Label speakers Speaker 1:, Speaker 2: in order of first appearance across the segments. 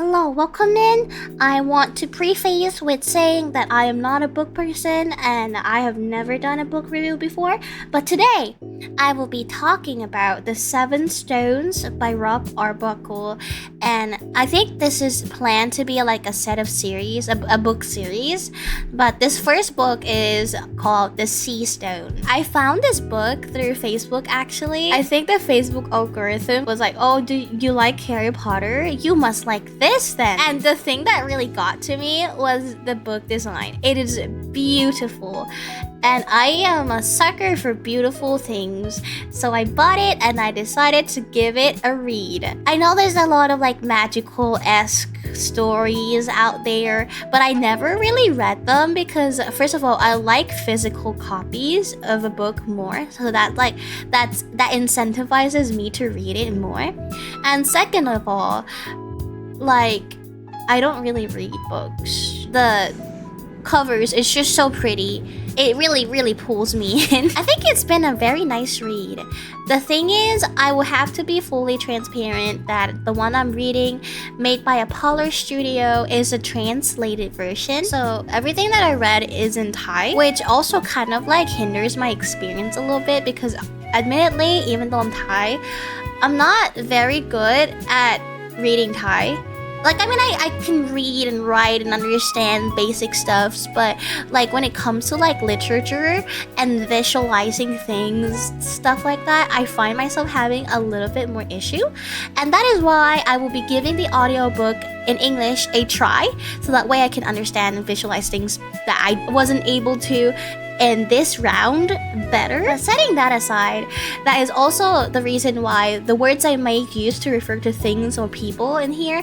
Speaker 1: Hello, welcome in. I want to preface with saying that I am not a book person and I have never done a book review before, but today I will be talking about The Seven Stones by Rob Arbuckle, and I think this is planned to be like a set of series, a book series, but this first book is called The Seastone. I found this book through Facebook actually. I think the Facebook algorithm was like, oh, do you like Harry Potter? You must like this then. And the thing that really got to me was the book design. It is beautiful. And I am a sucker for beautiful things, so I bought it and I decided to give it a read. I know there's a lot of like magical-esque stories out there, but I never really read them because first of all, I like physical copies of a book more, so that incentivizes me to read it more. And second of all, like, I don't really read books. The covers is just so pretty. It really pulls me in. I think it's been a very nice read. The thing is, I will have to be fully transparent that the one I'm reading, made by a Polar Studio, is a translated version. So everything that I read is in Thai, which also kind of like hinders my experience a little bit because admittedly, even though I'm Thai, I'm not very good at reading Thai. Like, I mean, I can read and write and understand basic stuffs, but like when it comes to like literature and visualizing things, stuff like that, I find myself having a little bit more issue. And that is why I will be giving the audiobook in English a try, so that way I can understand and visualize things that I wasn't able to in this round better. But setting that aside, that is also the reason why the words I might use to refer to things or people in here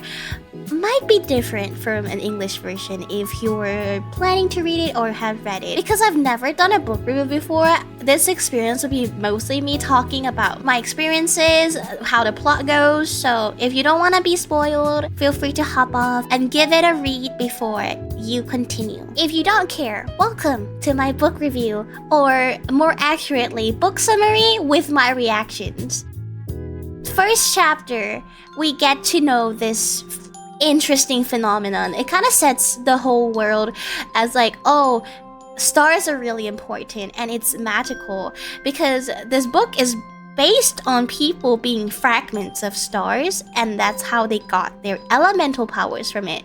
Speaker 1: might be different from an English version if you were planning to read it or have read it. Because I've never done a book review before, this experience will be mostly me talking about my experiences, how the plot goes, so if you don't want to be spoiled, feel free to hop off and give it a read before you continue. If you don't care, welcome to my book review, or more accurately, book summary with my reactions. First chapter, we get to know this interesting phenomenon. It kind of sets the whole world as like, oh, stars are really important and it's magical, because this book is based on people being fragments of stars, and that's how they got their elemental powers from it.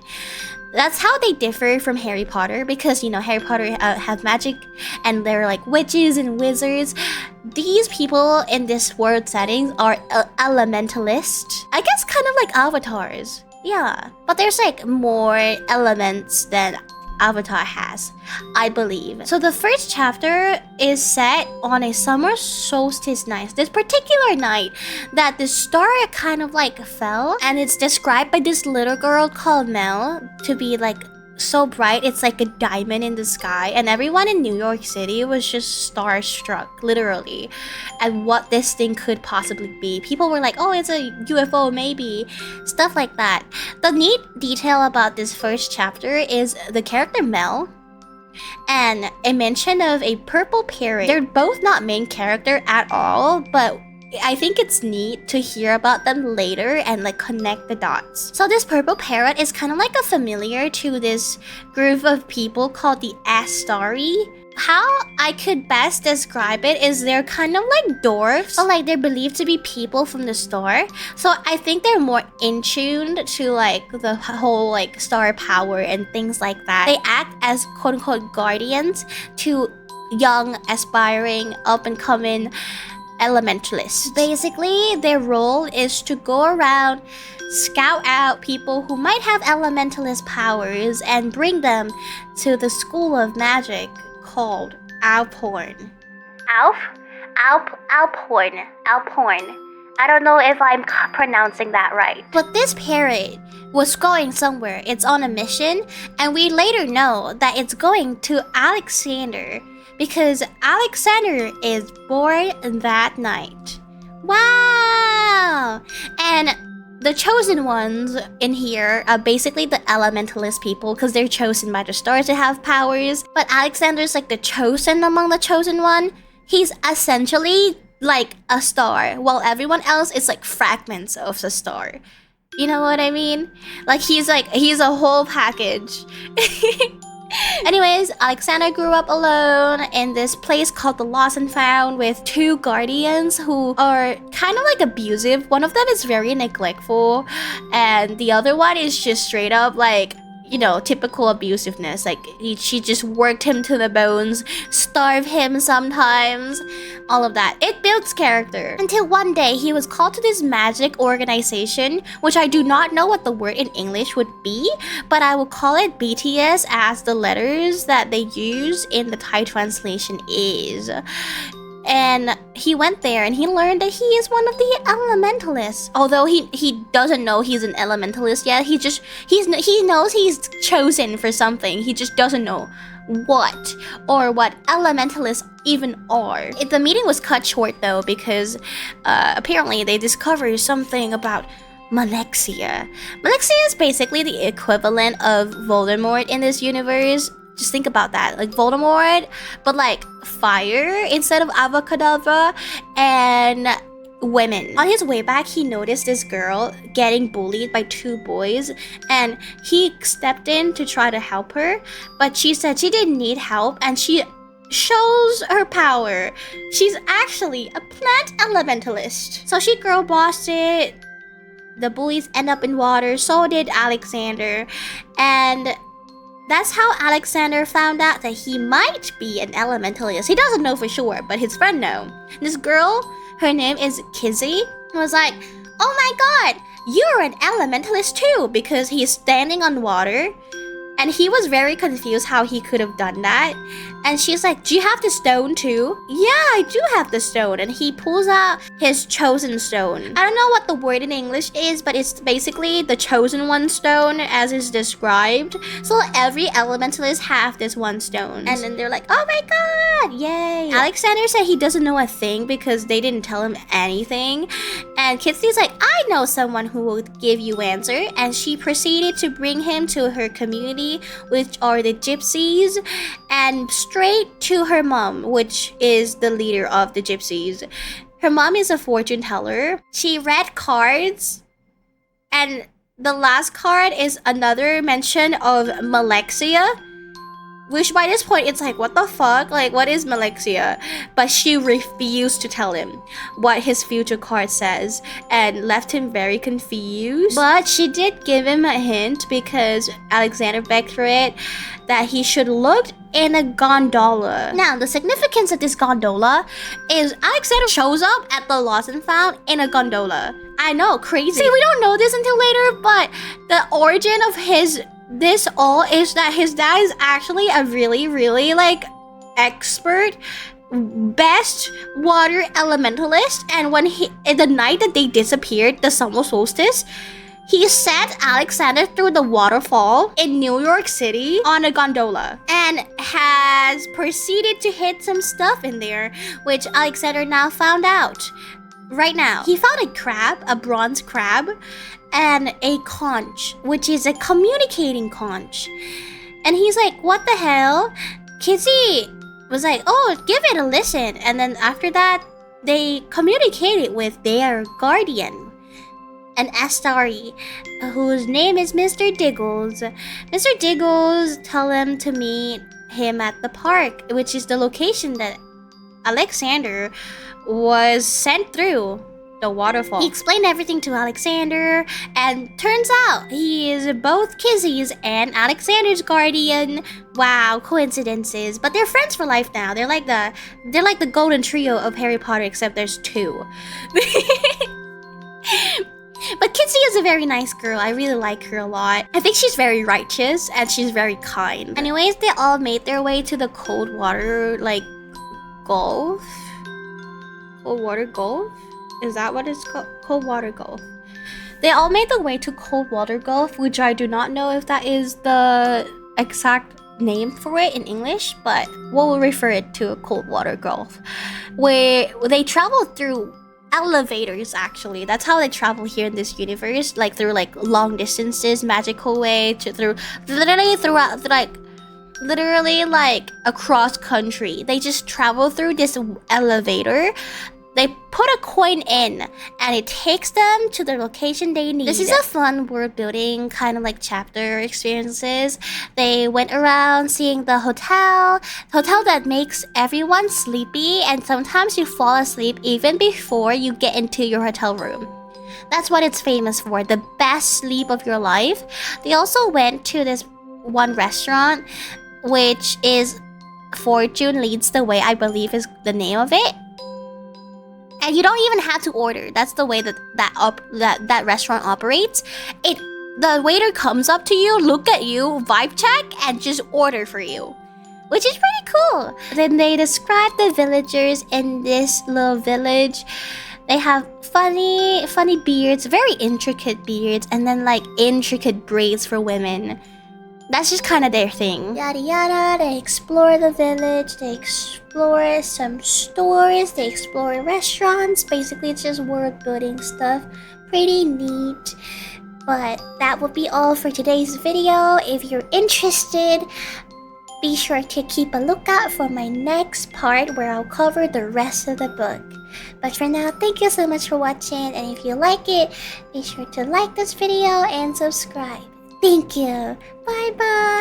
Speaker 1: That's how they differ from Harry Potter, because, you know, Harry Potter have magic and they're like witches and wizards. These people in this world settings are elementalists. I guess kind of like avatars. Yeah, but there's like more elements than Avatar has, I believe. So the first chapter is set on a summer solstice night. This particular night that the star kind of like fell, and it's described by this little girl called Mel to be like so bright it's like a diamond in the sky, and everyone in New York City was just starstruck, literally, at what this thing could possibly be. People were like, oh, it's a UFO maybe, stuff like that. The neat detail about this first chapter is the character Mel and a mention of a purple parrot. They're both not main character at all, but I think it's neat to hear about them later and like connect the dots. So this purple parrot is kind of like a familiar to this group of people called the Astari. How I could best describe it is they're kind of like dwarfs, but like they're believed to be people from the star. So I think they're more in tune to like the whole like star power and things like that. They act as quote unquote guardians to young, aspiring, up and coming elementalists. Basically, their role is to go around, scout out people who might have elementalist powers and bring them to the school of magic called Alphorn. Alphorn. I don't know if I'm pronouncing that right. But this parrot was going somewhere. It's on a mission, and we later know that it's going to Alexander, because Alexander is born that night. Wow! And the chosen ones in here are basically the elementalist people, because they're chosen by the stars to have powers. But Alexander's like the chosen among the chosen one. He's essentially like a star, while everyone else is like fragments of the star. You know what I mean? Like he's a whole package. Anyways, Alexander grew up alone in this place called the Lost and Found with two guardians who are kind of like abusive. One of them is very neglectful, and the other one is just straight up like, you know, typical abusiveness. Like she just worked him to the bones, starved him sometimes, all of that. It builds character. Until one day he was called to this magic organization, which I do not know what the word in English would be, but I will call it BTS as the letters that they use in the Thai translation is. And he went there and he learned that he is one of the elementalists. Although he doesn't know he's an elementalist yet. He knows he's chosen for something. He just doesn't know what or what elementalists even are. The meeting was cut short though because apparently they discovered something about Malexia. Malexia is basically the equivalent of Voldemort in this universe. Just think about that, like Voldemort, but like fire instead of Avocadabra and women. On his way back, he noticed this girl getting bullied by two boys, and he stepped in to try to help her, but she said she didn't need help, and she shows her power. She's actually a plant elementalist. So she girl bossed it. The bullies end up in water, so did Alexander, and that's how Alexander found out that he might be an elementalist. He doesn't know for sure, but his friend knows. This girl, her name is Kizzy, was like, oh my god, you're an elementalist too, because he's standing on water. And he was very confused how he could have done that. And she's like, do you have the stone too? Yeah, I do have the stone. And he pulls out his chosen stone. I don't know what the word in English is, but it's basically the chosen one stone as is described. So every elementalist have this one stone. And then they're like, oh my god, yay. Alexander said he doesn't know a thing because they didn't tell him anything. And Kitsy's like, I know someone who will give you answer. And she proceeded to bring him to her community, which are the gypsies, and straight to her mom, which is the leader of the gypsies. Her mom is a fortune teller. She read cards, and the last card is another mention of Malexia, which by this point it's like, what the fuck? Like, what is Malexia? But she refused to tell him what his future card says and left him very confused. But she did give him a hint because Alexander begged for it, that he should look in a gondola. Now, the significance of this gondola is Alexander shows up at the Lost and Found in a gondola. I know, crazy. See, we don't know this until later, but the origin of this all is that his dad is actually a really like expert, best water elementalist, and when the night that they disappeared, the summer solstice, he sent Alexander through the waterfall in New York City on a gondola and has proceeded to hit some stuff in there, which Alexander now found out. Right now, he found a crab, a bronze crab, and a conch, which is a communicating conch. And he's like, what the hell? Kizzy was like, oh, give it a listen. And then after that, they communicated with their guardian, an Astari, whose name is Mr. Diggles. Mr. Diggles told him to meet him at the park, which is the location that Alexander was sent through the waterfall. He explained everything to Alexander, and turns out he is both Kizzy's and Alexander's guardian. Wow, coincidences. But they're friends for life now. They're like the golden trio of Harry Potter, except there's two. But Kitsy is a very nice girl. I really like her a lot. I think she's very righteous and she's very kind. Anyways, they all made their way to the cold water, like, gulf? Cold water gulf? Is that what it's called? Cold water gulf. They all made their way to cold water gulf, which I do not know if that is the exact name for it in English, but we'll refer it to a cold water gulf, where they traveled through elevators. Actually, that's how they travel here in this universe, like through like long distances, magical way to through literally like across country. They just travel through this elevator They put a coin in and it takes them to the location they need. This is a fun world building kind of like chapter experiences. They went around seeing the hotel that makes everyone sleepy, and sometimes you fall asleep even before you get into your hotel room. That's what it's famous for, the best sleep of your life. They also went to this one restaurant, which is Fortune Leads the Way, I believe is the name of it. And you don't even have to order. That's the way that restaurant operates. The waiter comes up to you, look at you, vibe check, and just order for you, which is pretty cool. Then they describe the villagers in this little village. They have funny beards, very intricate beards, and then like intricate braids for women. That's just kind of their thing. Yada yada, they explore the village, they explore some stores, they explore restaurants. Basically, it's just world building stuff. Pretty neat. But that will be all for today's video. If you're interested, be sure to keep a lookout for my next part where I'll cover the rest of the book. But for now, thank you so much for watching, and if you like it, be sure to like this video and subscribe. Thank you. Bye bye.